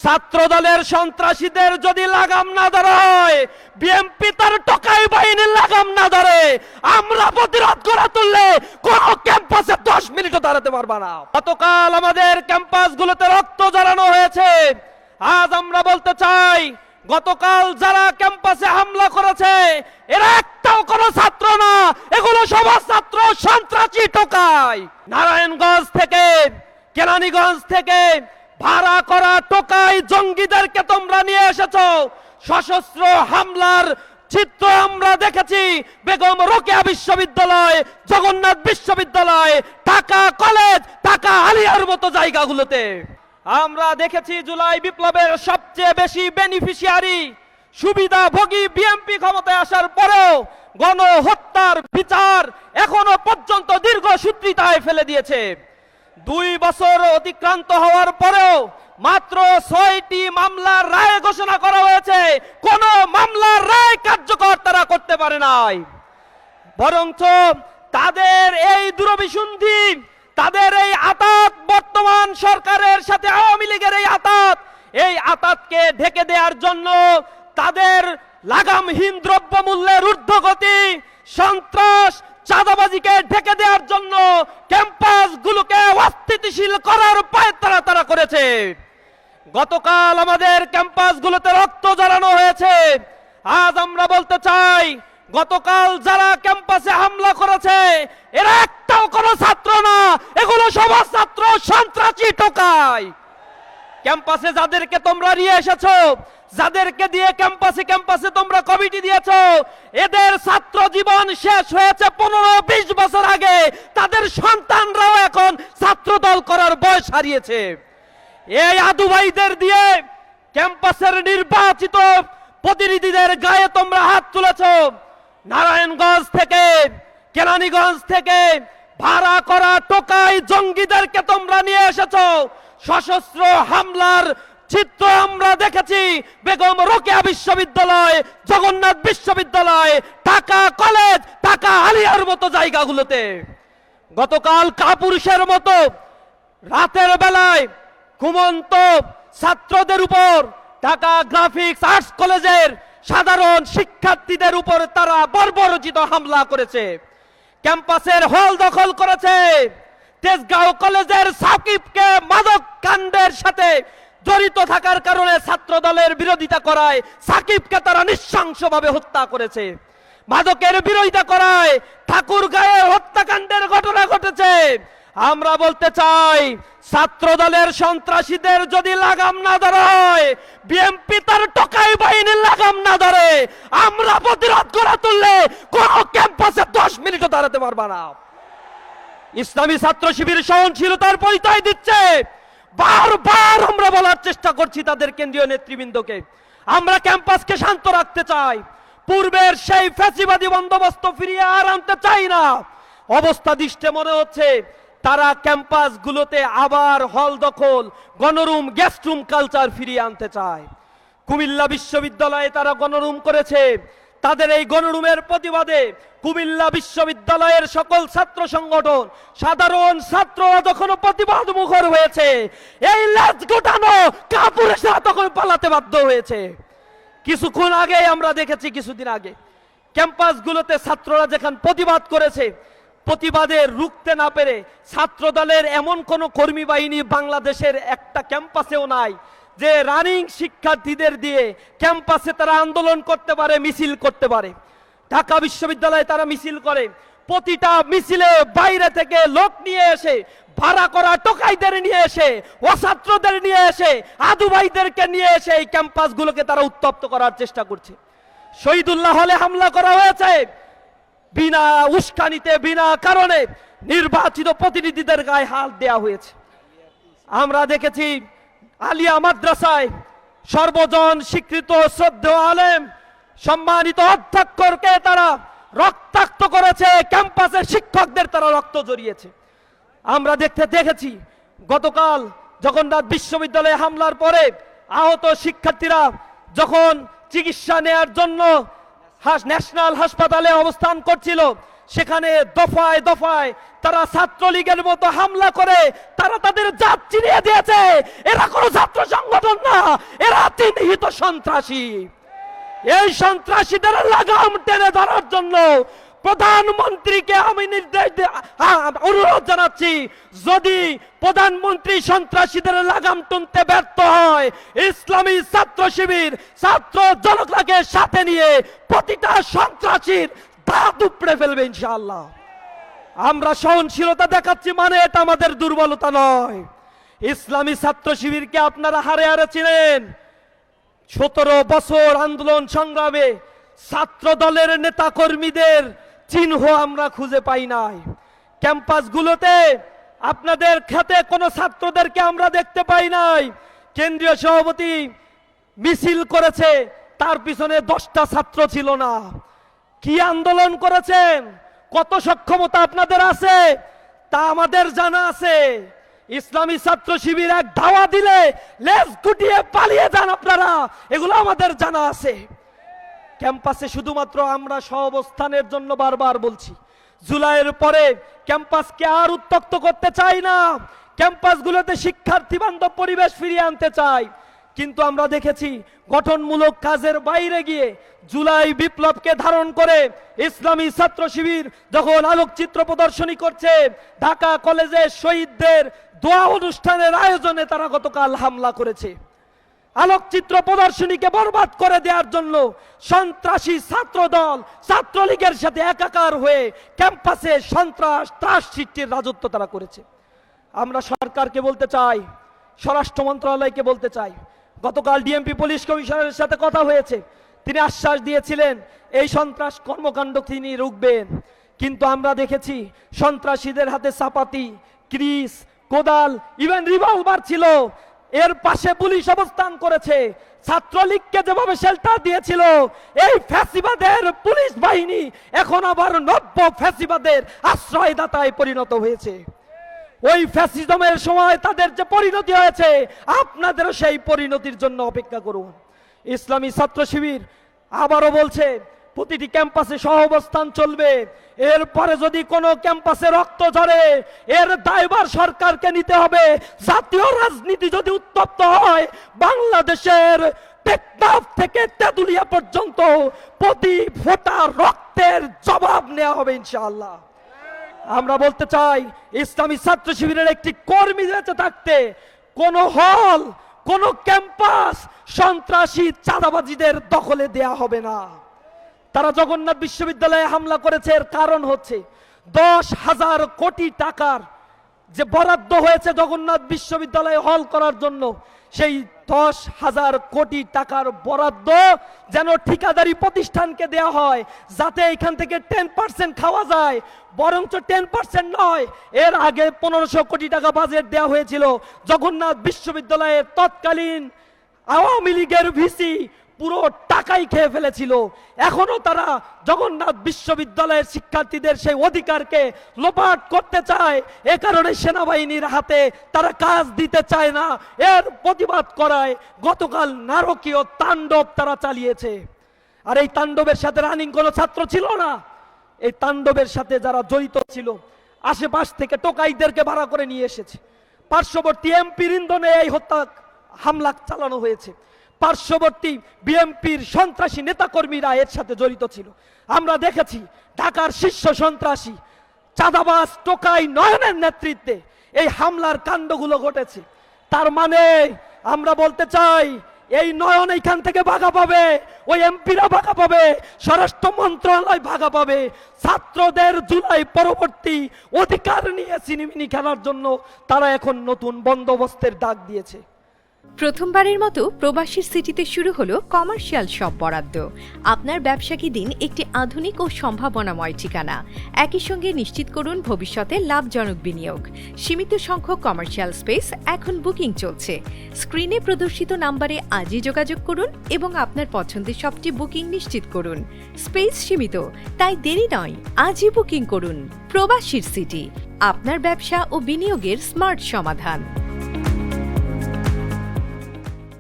ছাত্র দলের সন্ত্রাসীদের যদি লাগাম না ধরা হয়, বিএনপি তার টোকাই বাহিনীর লাগাম না ধরে, আমরা প্রতিরোধ করে তুললে কোন ক্যাম্পাসে 10 মিনিটও দাঁড়াতে পারবে না। গতকাল আমাদের ক্যাম্পাসগুলোতে রক্ত ঝরানো হয়েছে। আজ আমরা বলতে চাই, গতকাল যারা ক্যাম্পাসে হামলা করেছে এরা একটাও কোনো ছাত্র না, এগুলো সব ছাত্র সন্ত্রাসী টোকাই। নারায়ণগঞ্জ থেকে, কেরানীগঞ্জ থেকে ভাড়া করা টোকাই জঙ্গিদেরকে তোমরা নিয়ে এসেছো। সশস্ত্র হামলার চিত্র আমরা দেখেছি বেগম রোকেয়া বিশ্ববিদ্যালয়, জগন্নাথ বিশ্ববিদ্যালয়, ঢাকা কলেজ, ঢাকা আলিয়ার মতো জায়গাগুলোতে। আমরা দেখেছি জুলাই বিপ্লবের সবচেয়ে বেশি বেনিফিশিয়ারি সুবিধাভোগী বিএনপি ক্ষমতায় আসার পরেও গণহত্যার বিচার এখনো পর্যন্ত দীর্ঘসূত্রিতায় ফেলে দিয়েছে। 2 বছর অতিক্রান্ত হওয়ার পরেও মাত্র 6টি মামলার রায় ঘোষণা করা হয়েছে। কোন মামলার রায় কার্যকর তারা করতে পারে নাই। বরঞ্চ তাদের এই দুরভিসন্ধি, তাদের এই আতাত, বর্তমান সরকারের সাথে আওয়ামী লীগের এই আতাতকে ঢেকে দেওয়ার জন্য তাদের লাগামহীন দ্রব্যমূল্যের ঊর্ধ্বগতি, সন্ত্রাস, চাঁদাবাজিকে ঢেকে দেওয়ার জন্য ক্যাম্পাসগুলোকে অস্থিতিশীল করার পায়তারা তারা করেছে। গতকাল আমাদের ক্যাম্পাসগুলোতে রক্ত ঝরানো হয়েছে। আজ আমরা বলতে চাই, গতকাল যারা ক্যাম্পাসে হামলা করেছে এরা একটাও কোনো ছাত্র না, এগুলো সব ছাত্র সন্ত্রাসী টোকাই। ক্যাম্পাসে যাদেরকে তোমরা নিয়ে এসেছো, যাদেরকে দিয়ে ক্যাম্পাসে তোমরা কমিটি দিয়েছো, এদের ছাত্র জীবন শেষ হয়েছে 15-20 বছর আগে। তাদের সন্তানরাও এখন ছাত্র দল করার বয়স হারিয়েছে। এই আদু ভাইদের দিয়ে ক্যাম্পাসের নির্বাচিত প্রতিনিধিদের গায়ে তোমরা হাত তুলেছো। নারায়ণগঞ্জ থেকে, কেরানীগঞ্জ থেকে ভাড়া করা টোকাই জঙ্গিদেরকে তোমরা নিয়ে এসেছো। সশস্ত্র হামলার চিত্র আমরা দেখেছি বেগম রোকেয়া বিশ্ববিদ্যালয়, জগন্নাথ বিশ্ববিদ্যালয়, ঢাকা কলেজ, ঢাকা আলিয়ার মতো জায়গাগুলোতে। গতকাল কাপুরুষের মতো রাতের বেলায় ঘুমন্ত ছাত্রদের উপর, ঢাকা গ্রাফিক্স আর্টস কলেজের সাধারণ শিক্ষার্থীদের উপর তারা বর্বরোচিত হামলা করেছে। ক্যাম্পাসের হল দখল করেছে। তেজগাঁও কলেজের সাকিবকে মাদক কাণ্ডের সাথে জড়িত থাকার কারণে ছাত্র দলের বিরোধিতা করায় সাকিবকে তারা নৃশংসভাবে হত্যা করেছে। মাদকের বিরোধিতা করায় ঠাকুরগাঁয়ের হত্যাকাণ্ডের ঘটনা ঘটেছে। আমরা বলতে চাই, ছাত্র দলের সন্ত্রাসীদের যদি লাগাম না ধরা হয়, বিএনপি তার টোকাই বাহিনীর লাগাম না ধরে, আমরা প্রতিরোধ করে তুললে কোন ক্যাম্পাসে 10 মিনিটও দাঁড়াতে পারবে না। ইসলামী ছাত্র শিবির সহনশীলতার পরিচয় দিচ্ছে। বারবার আমরা বলার চেষ্টা করছি তাদের কেন্দ্রীয় নেতৃবৃন্দকে, আমরা ক্যাম্পাসকে শান্ত রাখতে চাই। পূর্বের সেই ফ্যাসিবাদী বন্দোবস্ত ফিরিয়ে আর আনতে চাই না। অবস্থা দৃষ্টে মনে হচ্ছে তারা ক্যাম্পাসগুলোতে আবার হল দখল, গণরুম, গেস্টরুম কালচার ফিরিয়ে আনতে চায়। কুমিল্লা বিশ্ববিদ্যালয়ে তারা গণরুম করেছে। তাদের এই গণরুমের প্রতিবাদে কুমিল্লা বিশ্ববিদ্যালয়ের সকল ছাত্র সংগঠন, সাধারণ ছাত্ররা যখন প্রতিবাদ মুখর হয়েছে, এই লাজ গোটানো কাপুরুষরা তখন পালাতে বাধ্য হয়েছে। কিছুক্ষণ আগে আমরা দেখেছি, কিছুদিন আগে ক্যাম্পাসগুলোতে ছাত্ররা যেখানে প্রতিবাদ করেছে, প্রতিবাদে রুখতে না পেরে ছাত্র দলের এমন কোন কর্মী বাহিনী বাংলাদেশের একটা ক্যাম্পাসেও নাই যে রানিং শিক্ষার্থীদের দিয়ে ক্যাম্পাসে তারা আন্দোলন করতে পারে, মিছিল করতে পারে। ঢাকা বিশ্ববিদ্যালয়ে তারা মিছিল করে। প্রতিটা মিছিলে বাইরে থেকে লোক নিয়ে এসে, ভাড়া করা টোকাইদের নিয়ে এসে, অছাত্রদের নিয়ে এসে, আদু ভাইদেরকে নিয়ে এসে এই ক্যাম্পাসগুলোকে তারা উত্তপ্ত করার চেষ্টা করছে। শহীদুল্লাহ হলে হামলা করা হয়েছে। বিনা উস্কানিতে, বিনা কারণে নির্বাচিত প্রতিনিধিদের গায়ে হাত দেওয়া হয়েছে। আমরা দেখেছি আলিয়া মাদ্রাসায় সর্বজন স্বীকৃত শ্রদ্ধেয় আলেম, সম্মানিত অধ্যক্ষকে তারা রক্তাক্ত করেছে। ক্যাম্পাসের শিক্ষকদের তারা রক্ত জড়িয়েছে। আমরা দেখেছি গতকাল জগন্নাথ বিশ্ববিদ্যালয়ে হামলার পরে আহত শিক্ষার্থীরা যখন চিকিৎসা নেয়ার জন্য ন্যাশনাল হাসপাতালে অবস্থান করছিল, সেখানে দফায় দফায় তারা ছাত্রলীগের মতো হামলা করে তারা তাদের জাত চিনিয়ে দিয়েছে। এরা কোনো ছাত্র সংগঠন না, এরা চিহ্নিত সন্ত্রাসী। এই সন্ত্রাসীদের লাগাম টেনে ধরার জন্য প্রধানমন্ত্রীকে আমি অনুরোধ জানাচ্ছি, যদি প্রধানমন্ত্রী সন্ত্রাসীদের লাগাম টানতে ব্যর্থ হয়, ইসলামী ছাত্র শিবির ছাত্র জনতাকে সাথে নিয়ে প্রতিটা সন্ত্রাসীর দাঁত উপড়ে ফেলবে ইনশাআল্লাহ। আমরা সহনশীলতা দেখাচ্ছি মানে এটা আমাদের দুর্বলতা নয়। ইসলামী ছাত্র শিবিরকে আপনারা হারে হারে ছিলেন। 17 বছর আন্দোলন সংগ্রামে ছাত্র দলের নেতা কর্মীদের চিহ্ন আমরা খুঁজে পাই নাই। ক্যাম্পাসগুলোতে আপনাদের খাতে কোনো ছাত্রদেরকে আমরা দেখতে পাই নাই। কেন্দ্রীয় সভাপতি মিছিল করেছে, তার পিছনে 10টা ছাত্র ছিল না। কি আন্দোলন করেছেন, কত সক্ষমতা আপনাদের আছে তা আমাদের জানা আছে। ইসলামী ছাত্র শিবির এক ধাওয়া দিলে লেজ গুটিয়ে পালিয়ে যান আপনারা, এগুলো আমাদের জানা আছে। ক্যাম্পাসে শুধুমাত্র আমরা সহাবস্থানের জন্য বারবার বলছি, জুলাইয়ের পরে ক্যাম্পাসকে আর উত্তপ্ত করতে চাই না, ক্যাম্পাসগুলোতে শিক্ষার্থী বান্ধব পরিবেশ ফিরিয়ে আনতে চাই। কিন্তু আমরা দেখেছি গঠনমূলক কাজের বাইরে গিয়ে জুলাই বিপ্লবকে ধারণ করে ইসলামী ছাত্র শিবির যখন আলোকচিত্র প্রদর্শনী করছে, ঢাকা কলেজে শহীদদের দোয়া অনুষ্ঠানের আয়োজনে তারা গতকাল হামলা করেছে। আলোকচিত্র প্রদর্শনীকে বরবাদ করে দেওয়ার জন্য সন্ত্রাসী ছাত্র দল ছাত্রলীগের সাথে একাকার হয়ে ক্যাম্পাসে সন্ত্রাস ত্রাস সৃষ্টির রাজত্ব তারা করেছে। আমরা সরকারকে বলতে চাই, স্বরাষ্ট্র মন্ত্রণালয়কে বলতে চাই, গতকাল ডিএমপি পুলিশ কমিশনারের সাথে কথা হয়েছে, তিনি আশ্বাস দিয়েছিলেন এই সন্ত্রাস কর্মকাণ্ড তিনি রুখবেন। কিন্তু আমরা দেখেছি সন্ত্রাসীদের হাতে চাপাতি, ক্রিস, কোদাল, ইভেন রিভলভার ছিল। এর পাশে পুলিশ অবস্থান করেছে। ছাত্রলীগকে যেভাবে শেল্টার দিয়েছিল, এই ফ্যাসিবাদের পুলিশ বাহিনী এখন আবার নব্য ফ্যাসিবাদের আশ্রয়দাতায় পরিণত হয়েছে। ওই ফ্যাসিজমের সময় তাদের যে পরিণতি হয়েছে, আপনাদেরও সেই পরিণতির জন্য অপেক্ষা করুন। ইসলামী ছাত্র শিবির আবারও বলছে, প্রতিটি ক্যাম্পাসে সহাবস্থান চলবে। এরপরে যদি কোনো ক্যাম্পাসে রক্ত ঝরে, এর দায়ভার সরকারকে নিতে হবে। জাতীয় রাজনীতি যদি উত্তপ্ত হয়, বাংলাদেশের টেকনাফ থেকে তেঁতুলিয়া পর্যন্ত প্রতি ফোঁটা রক্তের জবাব নেওয়া হবে ইনশাআল্লাহ। আমরা বলতে চাই, ইসলামী ছাত্র শিবিরের একটি কর্মী বেঁচে থাকতে কোন হল, কোন ক্যাম্পাস সন্ত্রাসী চাঁদাবাজিদের দখলে দেয়া হবে না। তারা জগন্নাথ বিশ্ববিদ্যালয়ে হামলা করেছে, এর কারণ হচ্ছে 10,000 কোটি টাকার যে বরাদ্দ হয়েছে জগন্নাথ বিশ্ববিদ্যালয়ে হল করার জন্য, সেই 10,000 কোটি টাকার বরাদ্দ যেন ঠিকাদারি প্রতিষ্ঠানকে দেয়া হয়, যাতে এখান থেকে 10% খাওয়া যায়। বরঞ্চ 10% নয়, এর আগে 1500 কোটি টাকা বাজেট দেওয়া হয়েছিল জগন্নাথ বিশ্ববিদ্যালয়ের তৎকালীন আওয়ামী লীগের ভিসি পুরো টাকাই খেয়ে ফেলেছিল। এখনো তারা জগন্নাথ বিশ্ববিদ্যালয়ের শিক্ষার্থীদের সেই অধিকারকে লোপাট করতে চায়। এ কারণে সেনাবাহিনীর হাতে তারা কাজ দিতে চায় না। এর প্রতিবাদ করায় গতকাল নারকীয় তাণ্ডব তারা চালিয়েছে। আর এই তাণ্ডবের সাথে রানিং কোনো ছাত্র ছিল না। এই তাণ্ডবের সাথে যারা জড়িত ছিল, আশেপাশ থেকে টোকাইদেরকে ভাড়া করে নিয়ে এসেছে। পার্শ্ববর্তী এমপির ইন্ধনে এই হত্যা হামলা চালানো হয়েছে। পার্শ্ববর্তী বিএনপির সন্ত্রাসী নেতাকর্মীরা এর সাথে জড়িত ছিল। আমরা দেখেছি ঢাকার শীর্ষ সন্ত্রাসী চাঁদাবাজ টোকাই নয়নের নেতৃত্বে এই হামলার কাণ্ডগুলো ঘটেছে। তার মানে আমরা বলতে চাই, এই নয়ন এইখান থেকে ভাগা পাবে, ওই এমপিরা ভাগা পাবে, স্বরাষ্ট্র মন্ত্রণালয় ভাগা পাবে। ছাত্রদের জুলাই পরবর্তী অধিকার নিয়ে সিনেমিনি খেলার জন্য তারা এখন নতুন বন্দোবস্তের ডাক দিয়েছে। প্রথমবারের মতো প্রবাসীর সিটিতে শুরু হলো কমার্শিয়াল শপ বরাদ্দ। আপনার ব্যবসাকে দিন একটি আধুনিক ও সম্ভাবনাময় ঠিকানা। একই সঙ্গে নিশ্চিত করুন ভবিষ্যতে লাভজনক বিনিয়োগ। সীমিত সংখ্যক কমার্শিয়াল স্পেস এখন বুকিং চলছে। স্ক্রিনে প্রদর্শিত নাম্বারে আজই যোগাযোগ করুন এবং আপনার পছন্দের শপটি বুকিং নিশ্চিত করুন। স্পেস সীমিত, তাই দেরি নয়, আজই বুকিং করুন। প্রবাসীর সিটি, আপনার ব্যবসা ও বিনিয়োগের স্মার্ট সমাধান।